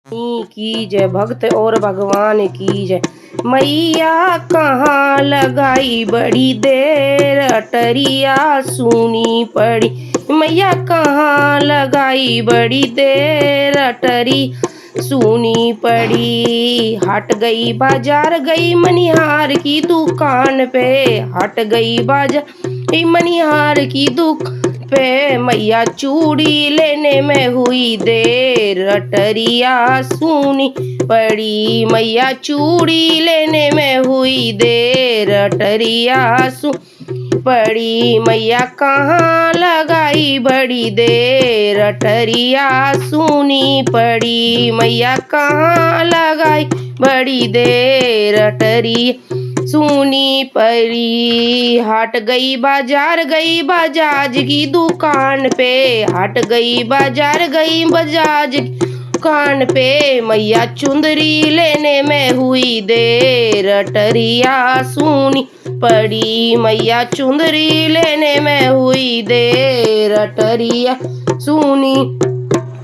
की जय भक्त और भगवान की जय। मैया कहाँ लगाई बड़ी देर, अटरिया सुनी पड़ी। मैया कहाँ लगाई बड़ी देर, अटरी सुनी पड़ी। हट गई बाजार गई मनिहार की दुकान पे, हट गई बाजार मनिहार की दुकान पे। मैया चूड़ी लेने में हुई देर, अटरिया सुनी पड़ी। मैया चूड़ी लेने में हुई देर, अटरिया सुनी पड़ी। मैया कहाँ लगाई बड़ी देर, अटरिया सुनी पड़ी। मैया कहाँ लगाई बड़ी देर, अटरिया सुनी पड़ी। हट गई बाजार गई बजाज की दुकान पे, हट गई बाजार गई बजाज की दुकान पे। मैया चुंदरी लेने में हुई देर, अटरिया सुनी पड़ी। मैया चुंदरी लेने में हुई देर, अटरिया सुनी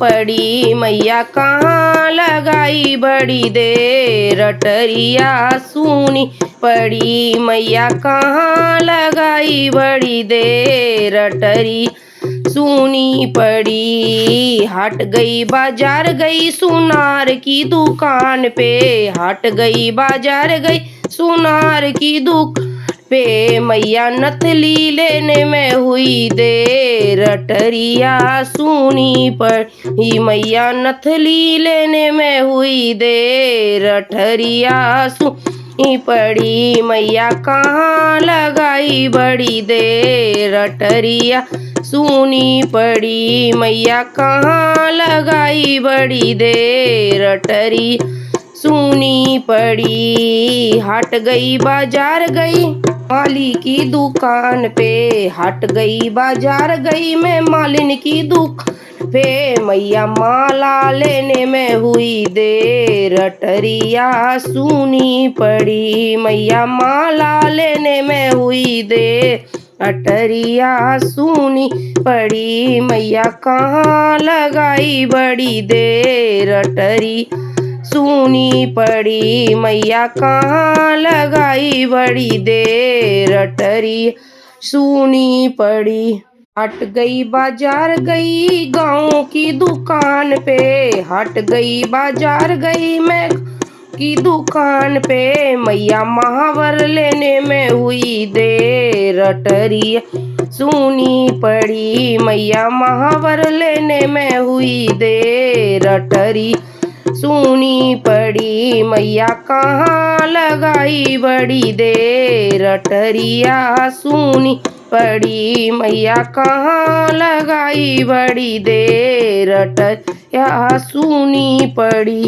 पड़ी। मैया कहाँ लगाई बड़ी देर, अटरिया सुनी पड़ी। मैया कहाँ लगाई बड़ी देर, अटरी सुनी पड़ी। हट गई बाजार गई सुनार की दुकान पे, हट गई बाजार गई सुनार की दुकान पे। मैया नथली लेने में हुई देर, अटरिया सुनी पड़ी। मैया नथली लेने में हुई देर, अटरिया सुनी पड़ी। मैया कहाँ लगाई बड़ी देर, अटरिया सुनी पड़ी। मैया कहाँ लगाई बड़ी देर, अटरिया सुनी पड़ी। हट गई बाजार गई माली की दुकान पे, हट गई बाजार गई मैं मालिन की दुकान पे। मैया माला लेने में हुई देर, अटरिया सुनी पड़ी। मैया माला लेने में हुई देर, अटरिया सुनी पड़ी। मैया कहाँ लगाई बड़ी देर, अटरिया सुनी पड़ी। मैया कहाँ लगाई बड़ी देर, अटरिया सुनी पड़ी। हट गई बाजार गई गाँव की दुकान पे, हट गई बाजार गई मैं की दुकान पे। मैया महावर लेने में हुई देर, अटरिया सुनी पड़ी। मैया महावर लेने में हुई देर, अटरिया सुनी पड़ी। मैया कहाँ लगाई बड़ी देर, अटरिया सुनी पड़ी। मैया कहाँ लगाई बड़ी देर, अटरिया सुनी पड़ी।